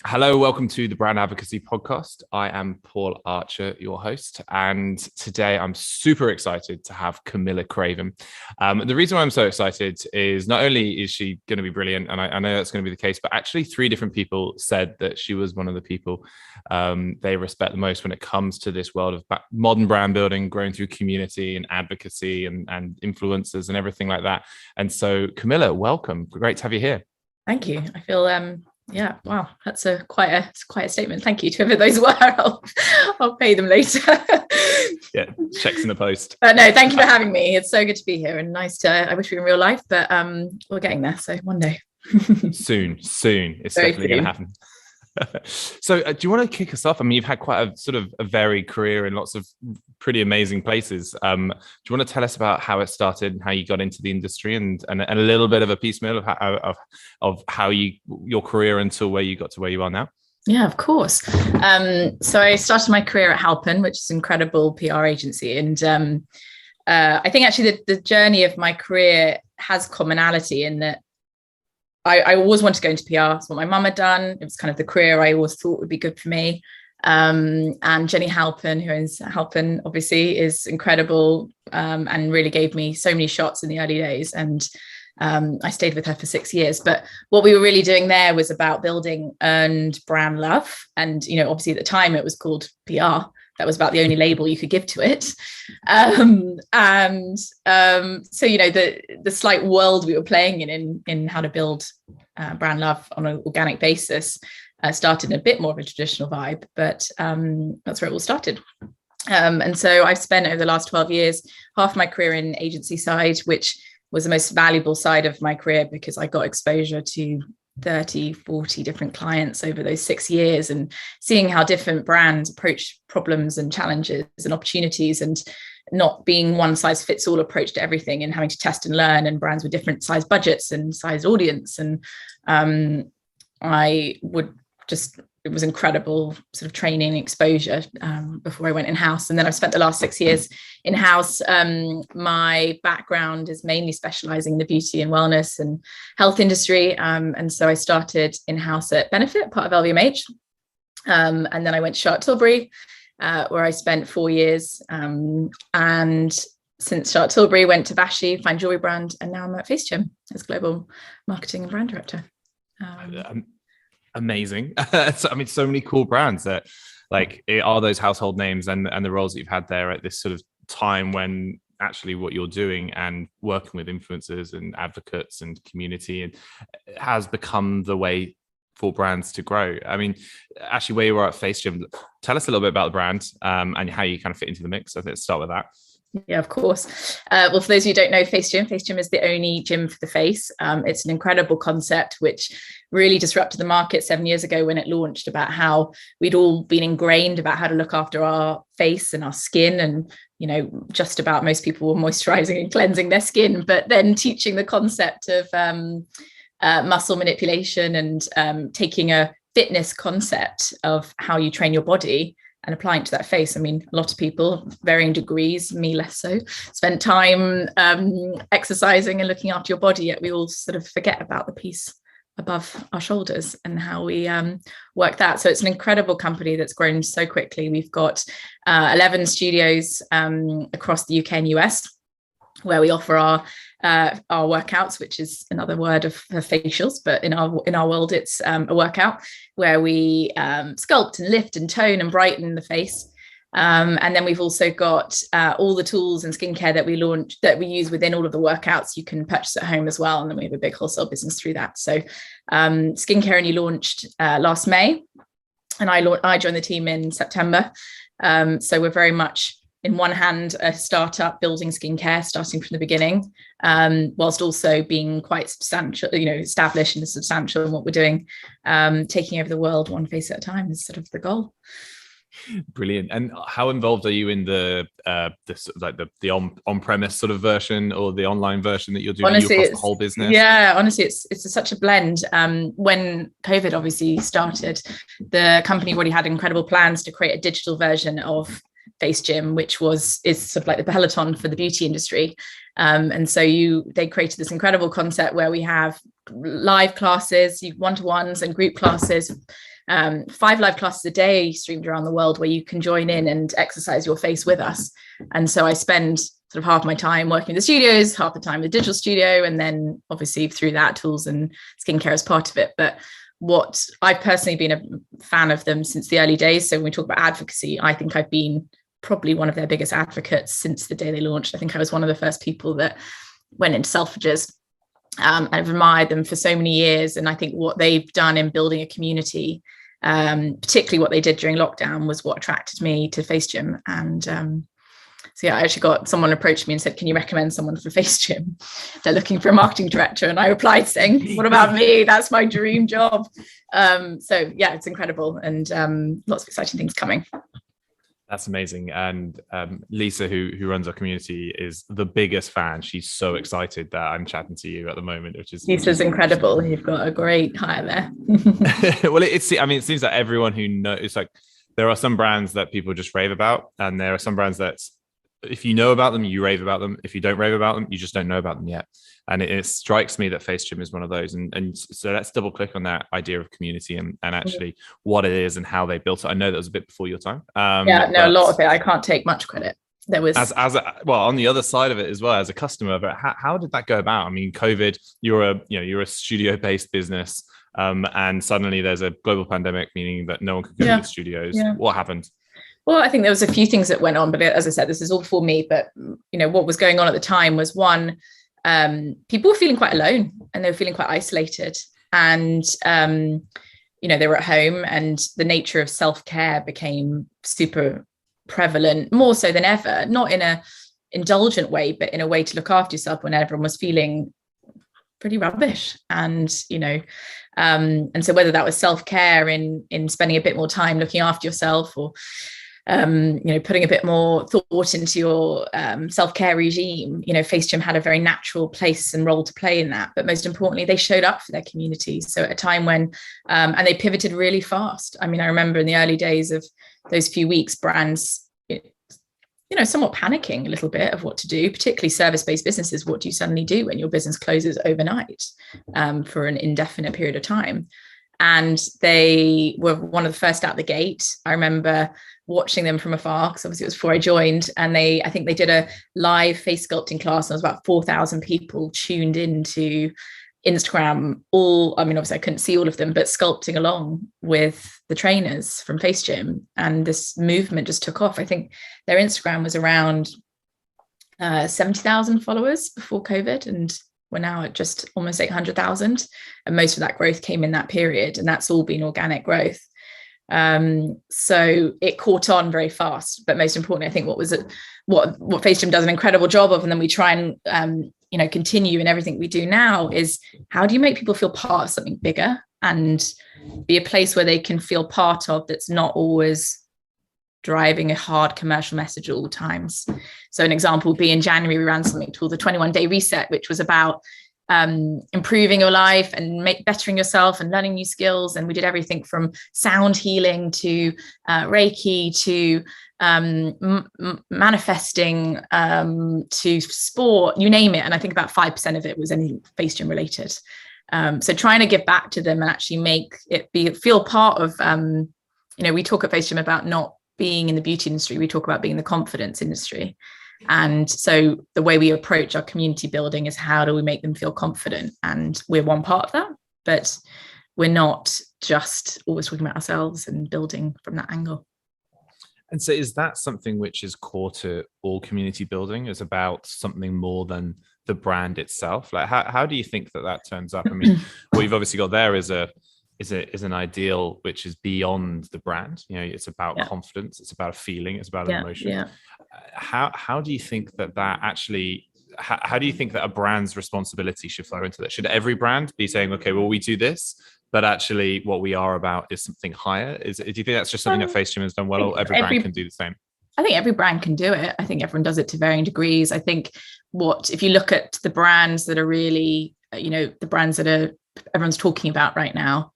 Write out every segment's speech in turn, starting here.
Hello, welcome to the Brand Advocacy Podcast. I am Paul Archer, your host, and today I'm super excited to have Camilla Craven. The reason why I'm so excited is not only is she going to be brilliant, and I know that's going to be the case, but actually 3 different people said that she was one of the people they respect the most when it comes to this world of modern brand building, growing through community and advocacy and influencers and everything like that. And so, Camilla, welcome. Great to have you here. Thank you. I feel yeah, wow, that's quite a statement. Thank you to whoever those were. I'll pay them later. Yeah, checks in the post. No, thank you for having me. It's so good to be here and nice to. I wish we were in real life, but we're getting there. So one day. soon, it's very definitely going to happen. So do you want to kick us off? I mean, you've had quite a sort of a varied career in lots of pretty amazing places. Do you want to tell us about how it started and how you got into the industry and a little bit of a piecemeal of how your career until where you got to where you are now? Yeah, of course. So I started my career at Halpin, which is an incredible PR agency. And I think actually the journey of my career has commonality in that I always wanted to go into PR. It's what my mum had done. It was kind of the career I always thought would be good for me. And Jenny Halpin, who owns Halpin, obviously is incredible and really gave me so many shots in the early days. And I stayed with her for 6 years. But what we were really doing there was about building earned brand love. And, you know, obviously at the time it was called PR. That was about the only label you could give to it. So, you know, the slight world we were playing in how to build brand love on an organic basis started in a bit more of a traditional vibe, but that's where it all started. And so I've spent over the last 12 years, half my career in agency side, which was the most valuable side of my career because I got exposure to 30, 40 different clients over those 6 years and seeing how different brands approach problems and challenges and opportunities and not being one size fits all approach to everything and having to test and learn and brands with different size budgets and size audience. And it was incredible sort of training exposure before I went in-house. And then I've spent the last 6 years in-house. My background is mainly specializing in the beauty and wellness and health industry. And so I started in-house at Benefit, part of LVMH. And then I went to Charlotte Tilbury, where I spent 4 years. And since Charlotte Tilbury, went to VASHI, fine jewelry brand. And now I'm at FaceGym as global marketing and brand director. Amazing. So, I mean, so many cool brands that are those household names and the roles that you've had there at this sort of time when actually what you're doing and working with influencers and advocates and community and has become the way for brands to grow. I mean, actually where you were at FaceGym, tell us a little bit about the brand and how you kind of fit into the mix. I think let's start with that. Yeah, of course. Well, for those of you who don't know FaceGym is the only gym for the face. It's an incredible concept which really disrupted the market 7 years ago when it launched, about how we'd all been ingrained about how to look after our face and our skin. And, you know, just about most people were moisturizing and cleansing their skin, but then teaching the concept of muscle manipulation and taking a fitness concept of how you train your body and applying it to that face. I mean, a lot of people, varying degrees, me less so, spent time exercising and looking after your body, yet we all sort of forget about the piece above our shoulders and how we work that. So it's an incredible company that's grown so quickly. We've got 11 studios across the UK and US, where we offer our workouts, which is another word for facials, but in our world, it's a workout where we sculpt and lift and tone and brighten the face. And then we've also got all the tools and skincare that we use within all of the workouts. You can purchase at home as well, and then we have a big wholesale business through that. So skincare only launched last May, and I joined the team in September. So we're very much, in one hand, a startup building skincare, starting from the beginning, whilst also being quite substantial, you know, established and substantial in what we're doing. Taking over the world one face at a time is sort of the goal. Brilliant. And how involved are you in the on-premise sort of version or the online version that you're doing? Honestly, across the whole business? Yeah, honestly, it's such a blend. When COVID obviously started, the company already had incredible plans to create a digital version of FaceGym, which is sort of like the Peloton for the beauty industry. And so they created this incredible concept where we have live classes, one-to-ones and group classes 5 live classes a day streamed around the world where you can join in and exercise your face with us. And so I spend sort of half my time working in the studios, half the time in the digital studio, and then obviously through that, tools and skincare as part of it. But what I've personally been a fan of them since the early days. So when we talk about advocacy, I think I've been probably one of their biggest advocates since the day they launched. I think I was one of the first people that went into Selfridges. I've admired them for so many years. And I think what they've done in building a community, particularly what they did during lockdown, was what attracted me to FaceGym. And so yeah, I actually got someone approached me and said, can you recommend someone for FaceGym? They're looking for a marketing director. And I replied saying, what about me? That's my dream job. So yeah, it's incredible. And lots of exciting things coming. That's amazing. And Lisa, who runs our community, is the biggest fan. She's so excited that I'm chatting to you at the moment, which is Lisa's incredible. You've got a great hire there. Well, it seems that everyone who knows, it's like there are some brands that people just rave about, and there are some brands that if you know about them, you rave about them. If you don't rave about them, you just don't know about them yet. And it strikes me that FaceGym is one of those. And so let's double click on that idea of community and actually what it is and how they built it. I know that was a bit before your time. A lot of it. I can't take much credit. There was well, on the other side of it as well, as a customer, but how did that go about? I mean, COVID, you're a studio-based business, and suddenly there's a global pandemic, meaning that no one could go to the studios. What happened? Well, I think there was a few things that went on, but as I said, this is all for me. But what was going on at the time was one, people were feeling quite alone and they were feeling quite isolated, and they were at home, and the nature of self-care became super prevalent, more so than ever, not in a indulgent way, but in a way to look after yourself when everyone was feeling pretty rubbish. And so whether that was self-care in spending a bit more time looking after yourself, or putting a bit more thought into your self-care regime, FaceGym had a very natural place and role to play in that. But most importantly, they showed up for their communities. So at a time when, and they pivoted really fast. I mean, I remember in the early days of those few weeks, brands, somewhat panicking a little bit of what to do, particularly service-based businesses. What do you suddenly do when your business closes overnight for an indefinite period of time? And they were one of the first out the gate. I remember watching them from afar, because obviously it was before I joined, and I think they did a live face sculpting class, and there was about 4,000 people tuned into Instagram, obviously I couldn't see all of them, but sculpting along with the trainers from FaceGym. And this movement just took off. I think their Instagram was around 70,000 followers before COVID, and we're now at just almost 800,000. And most of that growth came in that period, and that's all been organic growth. So it caught on very fast. But most importantly, I think what FaceGym does an incredible job of, and then we try and continue in everything we do now, is how do you make people feel part of something bigger and be a place where they can feel part of, that's not always driving a hard commercial message at all times. So an example would be, in January, we ran something called the 21-day reset, which was about improving your life and bettering yourself and learning new skills. And we did everything from sound healing to Reiki to manifesting to sport, you name it. And I think about 5% of it was any FaceGym related. So trying to give back to them and actually make it feel part of, we talk at FaceGym about not being in the beauty industry. We talk about being in the confidence industry. And so the way we approach our community building is, how do we make them feel confident? And we're one part of that, but we're not just always talking about ourselves and building from that angle. And so is that something which is core to all community building, is about something more than the brand itself? Like how do you think that turns up? I mean, what you've obviously got there is an ideal which is beyond the brand. It's about confidence, it's about a feeling, it's about an emotion. How do you think that actually, how do you think that a brand's responsibility should flow into that? Should every brand be saying, okay, well, we do this, but actually what we are about is something higher? Do you think that's just something that FaceGym has done well, or every brand can do the same? I think every brand can do it. I think everyone does it to varying degrees. I think if you look at the brands that are really, the brands that everyone's talking about right now,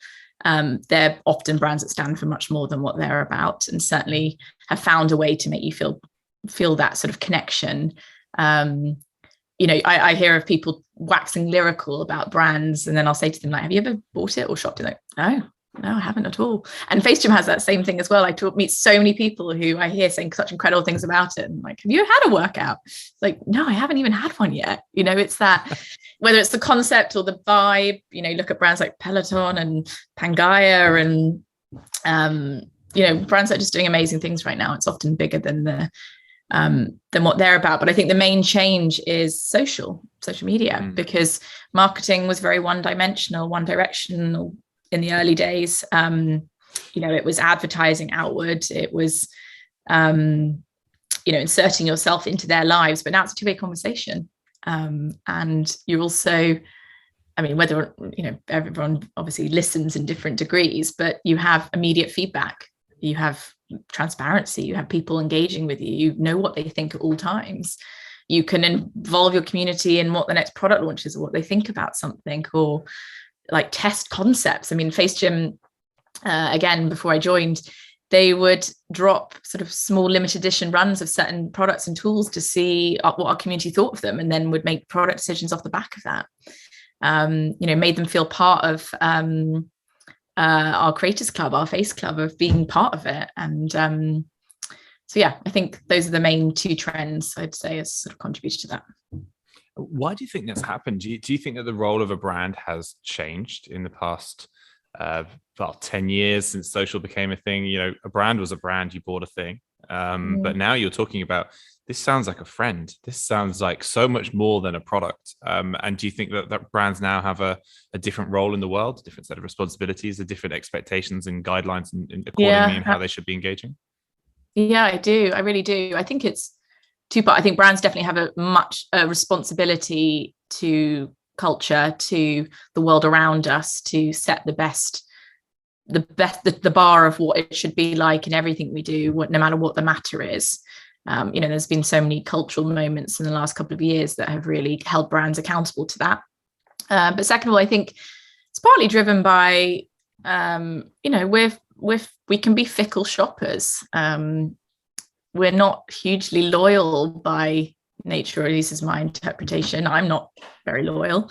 they're often brands that stand for much more than what they're about, and certainly have found a way to make you feel that sort of connection. I hear of people waxing lyrical about brands, and then I'll say to them, like, have you ever bought it or shopped it? Like, no. No, I haven't at all. And FaceGym has that same thing as well. I meet so many people who I hear saying such incredible things about it. And like, have you had a workout? It's like, no, I haven't even had one yet. You know, it's that, whether it's the concept or the vibe, you know, look at brands like Peloton and Pangaya and, you know, brands that are just doing amazing things right now. It's often bigger than what they're about. But I think the main change is social media, because marketing was very one directional in the early days. You know, it was advertising outward. It was, you know, inserting yourself into their lives. But now it's a two-way conversation. And you're also, I mean, whether, you know, everyone obviously listens in different degrees, but you have immediate feedback. You have transparency. You have people engaging with you. You know what they think at all times. You can involve your community in what the next product launch is, or what they think about something, or like test concepts. I mean, FaceGym, again, before I joined, they would drop sort of small limited edition runs of certain products and tools to see what our community thought of them, and then would make product decisions off the back of that. You know, made them feel part of our creators club, our face club, of being part of it. And so, yeah, I think those are the main two trends I'd say has sort of contributed to that. Why do you think that's happened? Do you think that the role of a brand has changed in the past about 10 years since social became a thing? You know, a brand was a brand, you bought a thing. But now you're talking about, this sounds like a friend. This sounds like so much more than a product. And do you think that brands now have a different role in the world, a different set of responsibilities, a different expectations and guidelines and accordingly in how they should be engaging? Yeah, I do. I really do. I think it's two-part. I think brands definitely have a responsibility to culture, to the world around us, to set the bar of what it should be like in everything we do, no matter what the matter is. You know, there's been so many cultural moments in the last couple of years that have really held brands accountable to that. But second of all, I think it's partly driven by, you know, we can be fickle shoppers. We're not hugely loyal by nature, or at least is my interpretation. I'm not very loyal.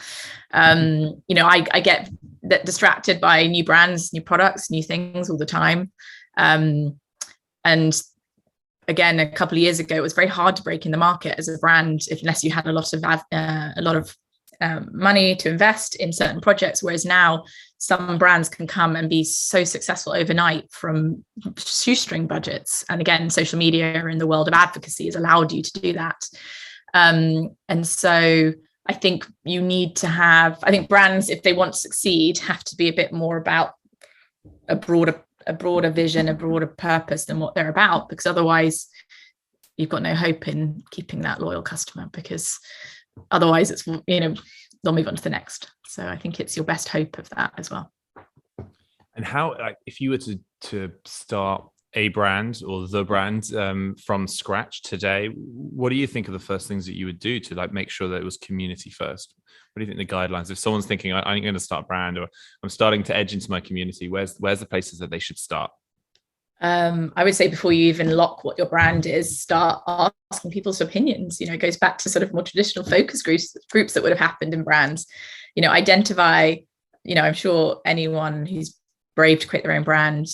You know, I get distracted by new brands, new products, new things all the time. And again, a couple of years ago, it was very hard to break in the market as a brand unless you had a lot of money to invest in certain projects. Whereas now, some brands can come and be so successful overnight from shoestring budgets. And again, social media in the world of advocacy has allowed you to do that. And so I think you need to have, I think brands, if they want to succeed, have to be a bit more about a broader vision, a broader purpose than what they're about, because otherwise you've got no hope in keeping that loyal customer, because otherwise it's, you know, they'll move on to the next. So I think it's your best hope of that as well. And how, like, if you were to start a brand or the brand from scratch today, what do you think are the first things that you would do to like make sure that it was community first? What do you think the guidelines, if someone's thinking, I'm going to start a brand, or I'm starting to edge into my community, where's the places that they should start? I would say before you even lock what your brand is, start asking people's opinions. You know, it goes back to sort of more traditional focus groups that would have happened in brands. You know, identify, you know, I'm sure anyone who's brave to create their own brand,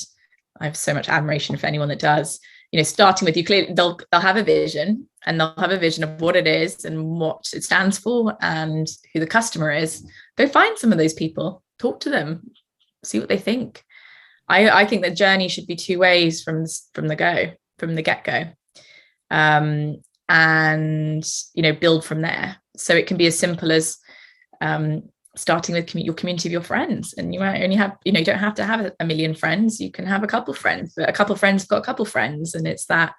I have so much admiration for anyone that does. You know, starting with you, clearly they'll have a vision, and they'll have a vision of what it is and what it stands for and who the customer is. Go find some of those people, talk to them, see what they think. I think the journey should be two ways from the get-go, and, you know, build from there. So it can be as simple as starting with your community of your friends, and you might only have, you know, you don't have to have a million friends. You can have a couple friends, but a couple friends have got a couple friends, and it's that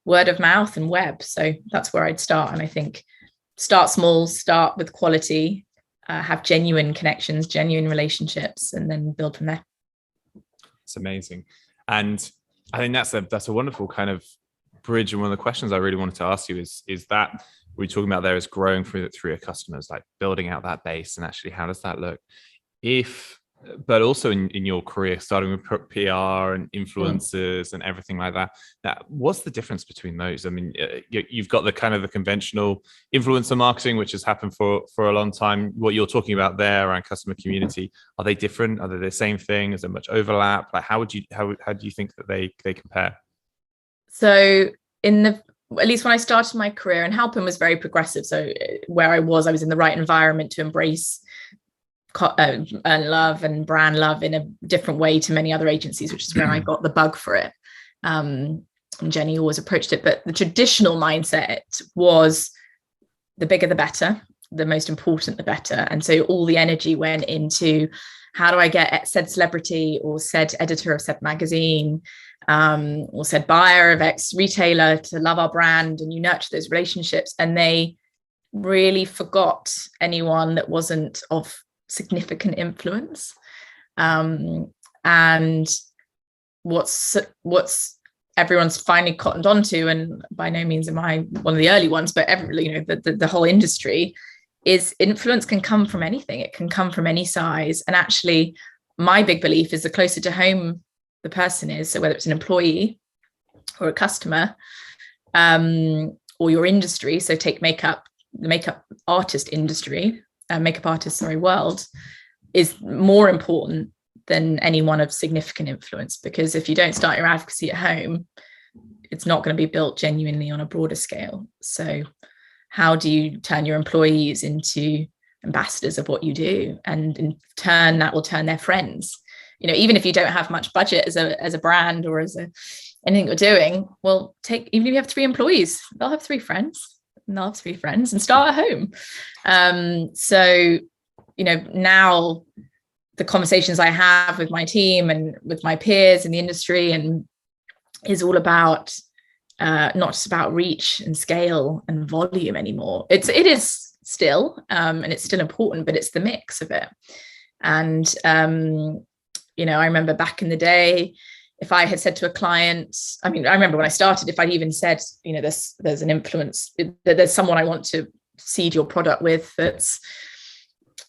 word of mouth and web. So that's where I'd start. And I think start small, start with quality, have genuine connections, genuine relationships, and then build from there. It's amazing. And I think that's a wonderful kind of bridge. And one of the questions I really wanted to ask you is that we're talking about there is growing through your customers, like building out that base. And actually, how does that look? If but also in your career, starting with PR and influencers and everything like that, what's the difference between those? I mean, you've got the kind of the conventional influencer marketing, which has happened for a long time. What you're talking about there around customer community, are they different? Are they the same thing? Is there much overlap? Like, how do you think that they compare? So at least when I started my career, and Halpin was very progressive. So where I was in the right environment to embrace and love and brand love in a different way to many other agencies, which is where I got the bug for it. And Jenny always approached it, but the traditional mindset was the bigger the better, the most important the better. And so all the energy went into, how do I get said celebrity or said editor of said magazine or said buyer of X retailer to love our brand, and you nurture those relationships. And they really forgot anyone that wasn't of significant influence. And what's everyone's finally cottoned onto, and by no means am I one of the early ones, but the whole industry is influence can come from anything. It can come from any size. And actually, my big belief is the closer to home the person is, so whether it's an employee or a customer, or your industry, so take the makeup artist industry, makeup artist, world, is more important than anyone of significant influence. Because if you don't start your advocacy at home, it's not going to be built genuinely on a broader scale. So how do you turn your employees into ambassadors of what you do? And in turn, that will turn their friends. Even if you don't have much budget as a brand or anything you're doing, well, even if you have 3 employees, they'll have 3 friends. And they'll have 3 friends and start at home. So, now the conversations I have with my team and with my peers in the industry and is all about not just about reach and scale and volume anymore. It is still, and it's still important, but it's the mix of it. And, I remember back in the day, if I had said to a client, I remember when I started, if I'd even said, there's an influence, there's someone I want to seed your product with that's,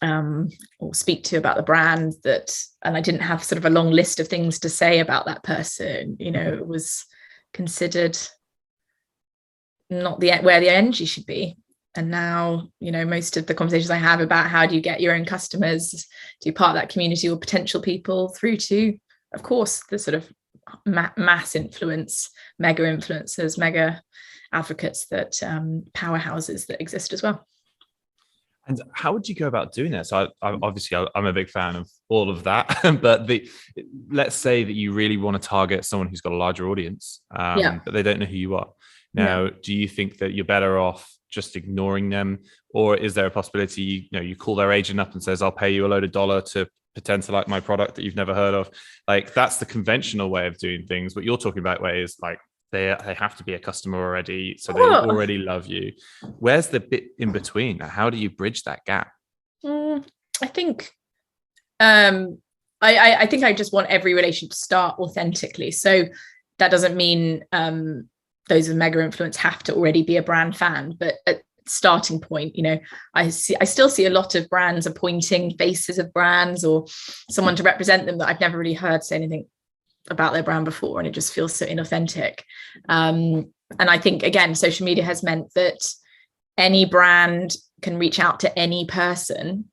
or speak to about the brand that, and I didn't have sort of a long list of things to say about that person, it was considered not where the energy should be. And now, most of the conversations I have about how do you get your own customers to be part of that community or potential people, through to, of course, the sort of mass influence, mega influencers, mega advocates, that powerhouses that exist as well. And how would you go about doing that? So I'm a big fan of all of that, but let's say that you really want to target someone who's got a larger audience, but they don't know who you are. Now, do you think that you're better off just ignoring them, or is there a possibility you call their agent up and says, I'll pay you a load of dollar to pretend to like my product that you've never heard of? Like, that's the conventional way of doing things. What you're talking about way is like, they have to be a customer already, so they already love you. Where's the bit in between? How do you bridge that gap? I think I think I just want every relationship to start authentically. So that doesn't mean those with mega influence have to already be a brand fan, but at starting point, I still see a lot of brands appointing faces of brands or someone to represent them that I've never really heard say anything about their brand before, and it just feels so inauthentic. And I think, again, social media has meant that any brand can reach out to any person.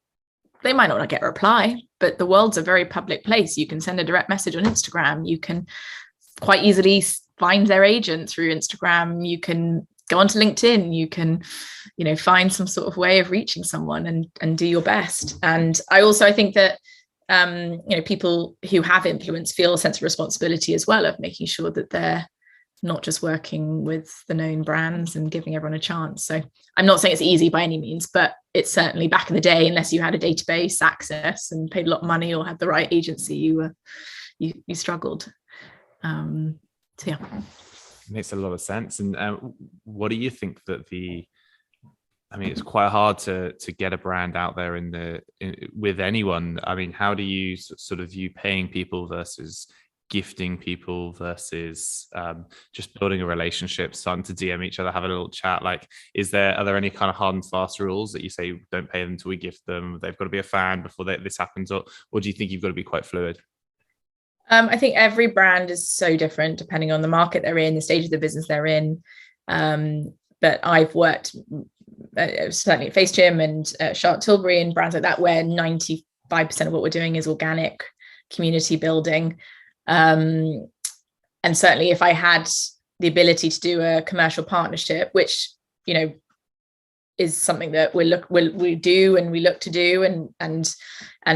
They might not get a reply, but the world's a very public place. You can send a direct message on Instagram. You can quite easily find their agent through Instagram. You can go onto LinkedIn. You can, find some sort of way of reaching someone and do your best. And I think that people who have influence feel a sense of responsibility as well, of making sure that they're not just working with the known brands and giving everyone a chance. So I'm not saying it's easy by any means, but it's certainly, back in the day, unless you had a database access and paid a lot of money or had the right agency, you struggled. So yeah. Makes a lot of sense. And what do you think that it's quite hard to get a brand out there with anyone. How do you sort of view paying people versus gifting people versus just building a relationship, starting to DM each other, have a little chat? Like, are there any kind of hard and fast rules that you say don't pay them until we gift them? They've got to be a fan before this happens, or do you think you've got to be quite fluid? I think every brand is so different depending on the market they're in, the stage of the business they're in. But I've worked certainly at FaceGym and Charlotte Tilbury and brands like that, where 95% of what we're doing is organic community building. And certainly if I had the ability to do a commercial partnership, which, you know, is something that we do and we look to do and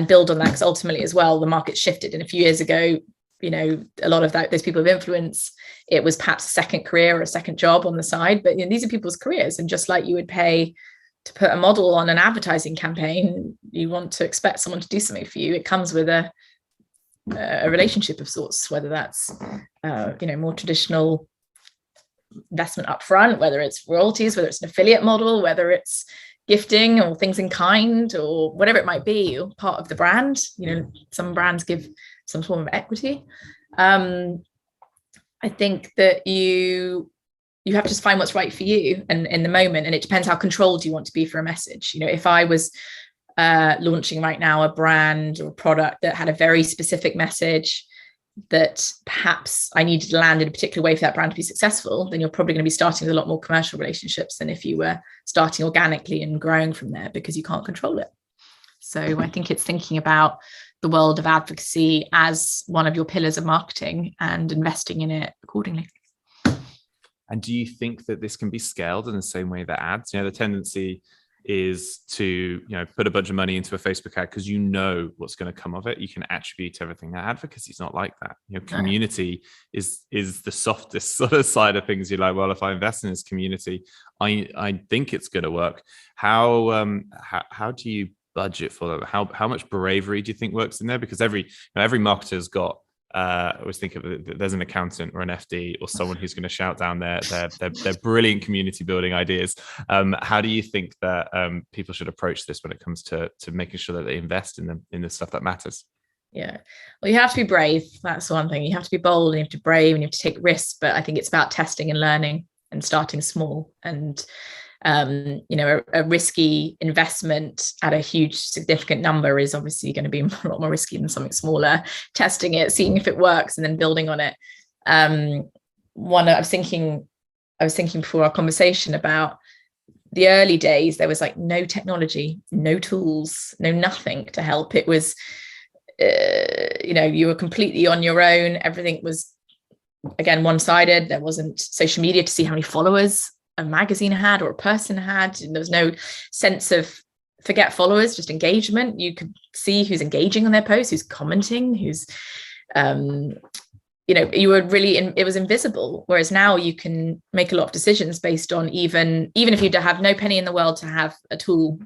build on that, because ultimately as well, the market shifted. And a few years ago, you know, a lot of those people of influence, it was perhaps a second career or a second job on the side, but, you know, these are people's careers. And just like you would pay to put a model on an advertising campaign, you want to expect someone to do something for you. It comes with a relationship of sorts, whether that's you know, more traditional investment up front, whether it's royalties, whether it's an affiliate model, whether it's gifting or things in kind or whatever it might be, or part of the brand. You know, some brands give some form of equity. I think that you have to just find what's right for you and in the moment, and it depends how controlled you want to be for a message. You know, if I was launching right now a brand or a product that had a very specific message that perhaps I needed to land in a particular way for that brand to be successful, then you're probably going to be starting with a lot more commercial relationships than if you were starting organically and growing from there, because you can't control it. So I think it's thinking about the world of advocacy as one of your pillars of marketing and investing in it accordingly. And do you think that this can be scaled in the same way that ads? You know, the tendency is to, you know, put a bunch of money into a Facebook ad because you know what's going to come of it. You can attribute everything. Advocacy is not like that. You know, community is the softest sort of side of things. You're like, well, if I invest in this community, I think it's going to work. How do you budget for that? How much bravery do you think works in there? Because every marketer's got I always think of it, there's an accountant or an FD or someone who's going to shout down their brilliant community building ideas. How do you think that people should approach this when it comes to making sure that they invest in the stuff that matters? Yeah, well, you have to be brave. That's one thing. You have to be bold and you have to be brave and you have to take risks. But I think it's about testing and learning and starting small. And you know, a risky investment at a huge significant number is obviously going to be a lot more risky than something smaller. Testing it, seeing if it works, and then building on it. I was thinking before our conversation about the early days. There was like no technology, no tools, no nothing to help. It was, you know, you were completely on your own. Everything was, again, one-sided. There wasn't social media to see how many followers a magazine had or a person had. And there was no sense of, forget followers, just engagement. You could see who's engaging on their posts, who's commenting, who's you know, you were really it was invisible. Whereas now you can make a lot of decisions based on even if you have no penny in the world to have a tool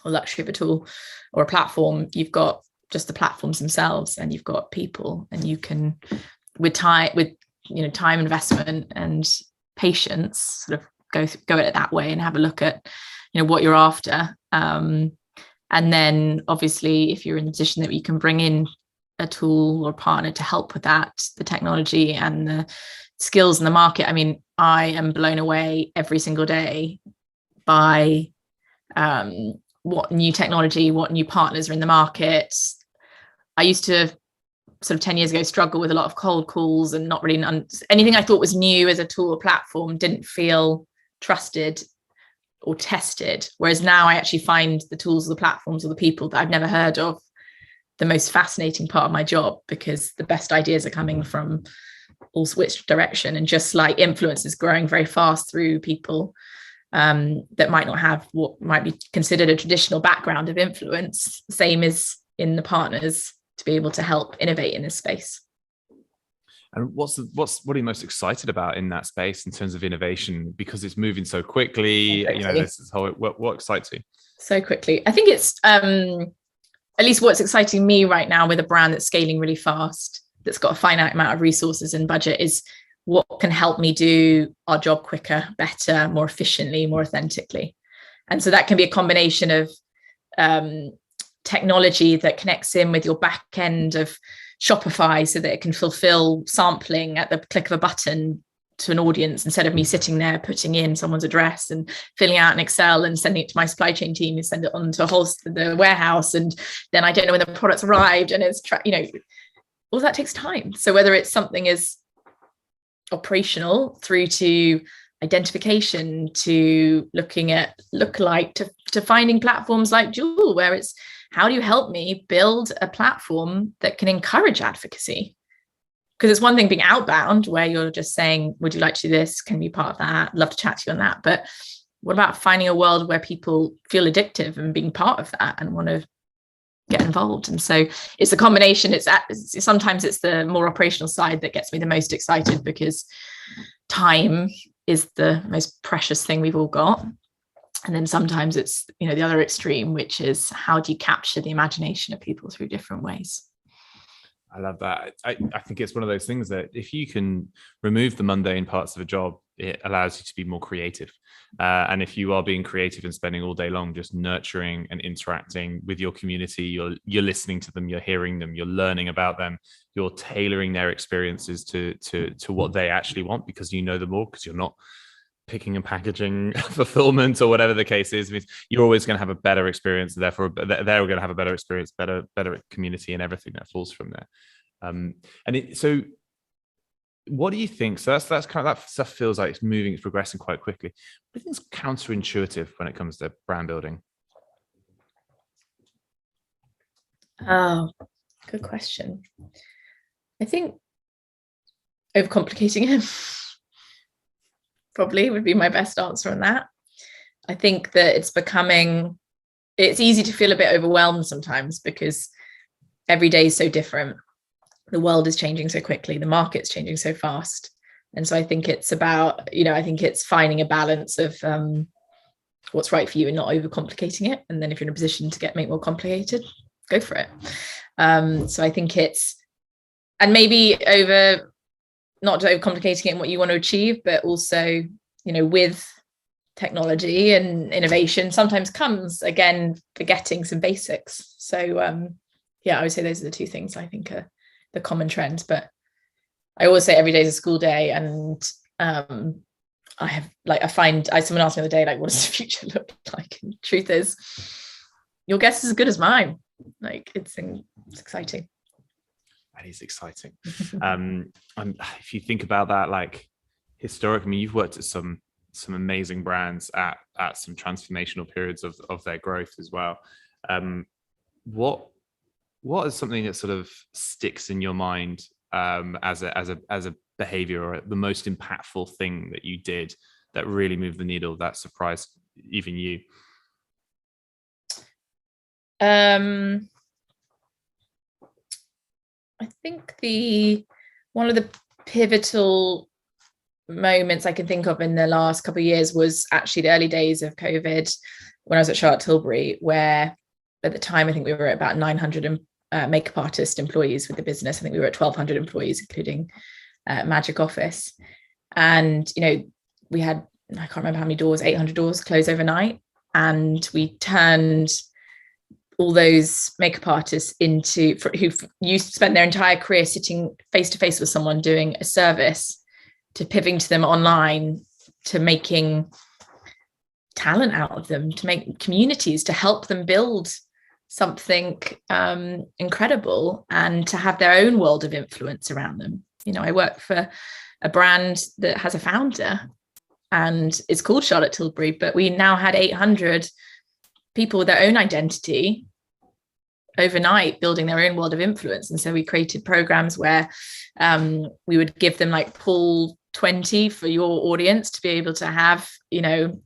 or luxury of a tool or a platform, you've got just the platforms themselves, and you've got people, and you can with time investment and patience sort of go at it that way and have a look at, you know, what you're after. And then obviously if you're in the position that you can bring in a tool or partner to help with that, the technology and the skills in the market. I mean, I am blown away every single day by what new technology, what new partners are in the market. I used to sort of 10 years ago struggle with a lot of cold calls and not really anything I thought was new as a tool or platform didn't feel trusted or tested. Whereas now I actually find the tools or the platforms or the people that I've never heard of the most fascinating part of my job, because the best ideas are coming from all which direction. And just like influence is growing very fast through people that might not have what might be considered a traditional background of influence, same as in the partners to be able to help innovate in this space. And what are you most excited about in that space in terms of innovation? Because it's moving so quickly. You know, this is what excites you? So quickly. I think it's at least what's exciting me right now with a brand that's scaling really fast, that's got a finite amount of resources and budget, is what can help me do our job quicker, better, more efficiently, more authentically. And so that can be a combination of technology that connects in with your back end of Shopify so that it can fulfill sampling at the click of a button to an audience, instead of me sitting there putting in someone's address and filling out an Excel and sending it to my supply chain team and send it on to the warehouse, and then I don't know when the product's arrived, and it's all that takes time. So whether it's something as operational through to identification, to looking at lookalike, to finding platforms like Joule, where it's how do you help me build a platform that can encourage advocacy? Because it's one thing being outbound where you're just saying, would you like to do this? Can you be part of that? Love to chat to you on that. But what about finding a world where people feel addictive and being part of that and want to get involved? And so it's a combination. Sometimes it's the more operational side that gets me the most excited, because time is the most precious thing we've all got. And then sometimes it's, the other extreme, which is how do you capture the imagination of people through different ways? I love that. I think it's one of those things that if you can remove the mundane parts of a job, it allows you to be more creative. And if you are being creative and spending all day long just nurturing and interacting with your community, you're listening to them, you're hearing them, you're learning about them, you're tailoring their experiences to what they actually want, because you know them all, because you're not picking and packaging fulfillment or whatever the case is. You're always going to have a better experience. Therefore, they're going to have a better experience, better community, and everything that falls from there. So what do you think? So that's kind of, that stuff feels like it's moving, it's progressing quite quickly. What do you think is counterintuitive when it comes to brand building? Oh, good question. I think overcomplicating it probably would be my best answer on that. I think that it's easy to feel a bit overwhelmed sometimes, because every day is so different. The world is changing so quickly. The market's changing so fast. And so I think it's about, I think it's finding a balance of what's right for you and not overcomplicating it. And then if you're in a position to make more complicated, go for it. So I think and maybe not overcomplicating it in what you want to achieve, but also, with technology and innovation sometimes comes, again, forgetting some basics. So I would say those are the two things I think are the common trends. But I always say every day is a school day, and someone asked me the other day, what does the future look like? And the truth is, your guess is as good as mine. It's exciting. That is exciting. If you think about that, historically, you've worked at some amazing brands at some transformational periods of their growth as well. What is something that sort of sticks in your mind as a behavior, or the most impactful thing that you did that really moved the needle, that surprised even you? I think one of the pivotal moments I can think of in the last couple of years was actually the early days of COVID, when I was at Charlotte Tilbury, where at the time I think we were at about 900 makeup artist employees with the business. I think we were at 1,200 employees, including Magic Office. And, we had, I can't remember how many doors, 800 doors close overnight. And we turned all those makeup artists who used to spend their entire career sitting face to face with someone doing a service, to pivoting to them online, to making talent out of them, to make communities, to help them build something incredible, and to have their own world of influence around them. I work for a brand that has a founder, and it's called Charlotte Tilbury, but we now had 800 people with their own identity overnight building their own world of influence. And so we created programs where we would give them pull 20 for your audience to be able to have, an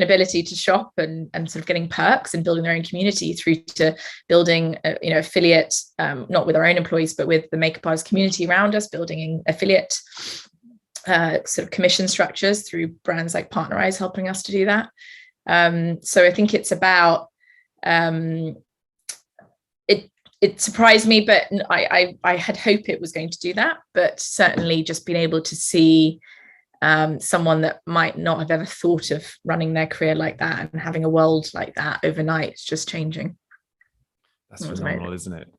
ability to shop and sort of getting perks and building their own community, through to building, affiliate, not with our own employees, but with the makeup artist community around us, building affiliate sort of commission structures through brands like Partnerize helping us to do that. So I think it's about, it surprised me, but I had hoped it was going to do that. But certainly just being able to see someone that might not have ever thought of running their career like that and having a world like that overnight, it's just changing. That's phenomenal, isn't it?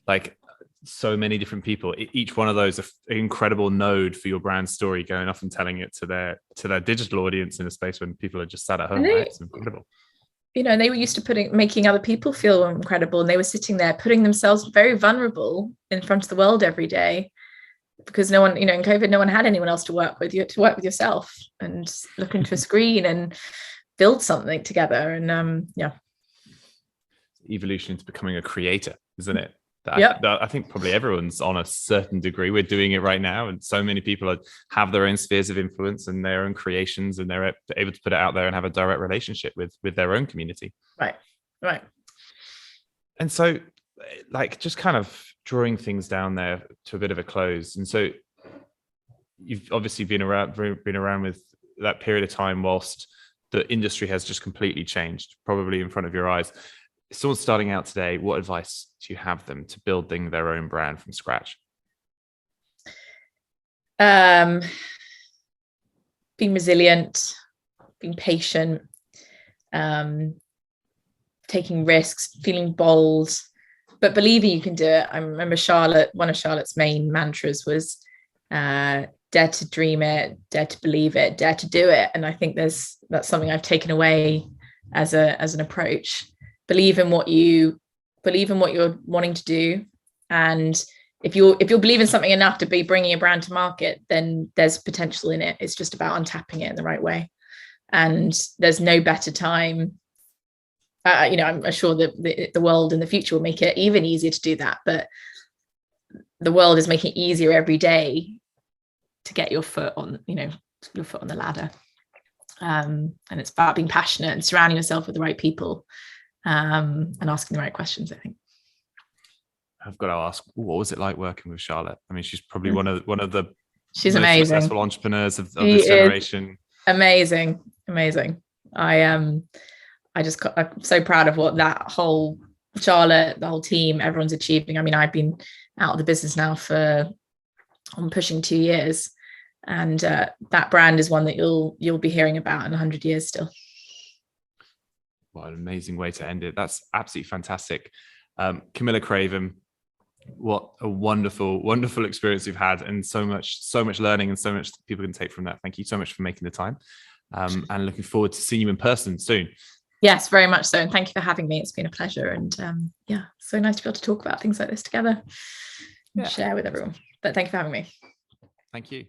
like so many different people, each one of those an incredible node for your brand story, going off and telling it to their digital audience in a space when people are just sat at home. Right? It's incredible. They were used to making other people feel incredible, and they were sitting there putting themselves very vulnerable in front of the world every day, because no one, in COVID, no one had anyone else to work with. You had to work with yourself and look into a screen and build something together. And evolution into becoming a creator, isn't it? I think probably everyone's on a certain degree. We're doing it right now, and so many people have their own spheres of influence and their own creations, and they're able to put it out there and have a direct relationship with their own community. Right. And so, like, just kind of drawing things down there to a bit of a close. And so, you've obviously been around with that period of time whilst the industry has just completely changed, probably in front of your eyes. If someone's starting out today, what advice do you have them to building their own brand from scratch? Being resilient, being patient, taking risks, feeling bold, but believing you can do it. I remember one of Charlotte's main mantras was dare to dream it, dare to believe it, dare to do it. And I think that's something I've taken away as an approach. Believe in what you're wanting to do, and if you're believing something enough to be bringing a brand to market, then there's potential in it. It's just about untapping it in the right way, and there's no better time. I'm sure that the world in the future will make it even easier to do that, but the world is making it easier every day to get your foot on the ladder, and it's about being passionate and surrounding yourself with the right people. And asking the right questions, I think. I've got to ask, what was it like working with Charlotte? I mean, she's probably one of the she's most amazing successful entrepreneurs of this generation. Amazing. I'm so proud of what that whole Charlotte, the whole team, everyone's achieving. I mean, I've been out of the business now I'm pushing 2 years, and that brand is one that you'll be hearing about in 100 years still. What an amazing way to end it. That's absolutely fantastic. Camilla Craven, what a wonderful, wonderful experience you've had, and so much learning and so much people can take from that. Thank you so much for making the time, and looking forward to seeing you in person soon. Yes, very much so. And thank you for having me. It's been a pleasure. And so nice to be able to talk about things like this together and share with everyone. But thank you for having me. Thank you.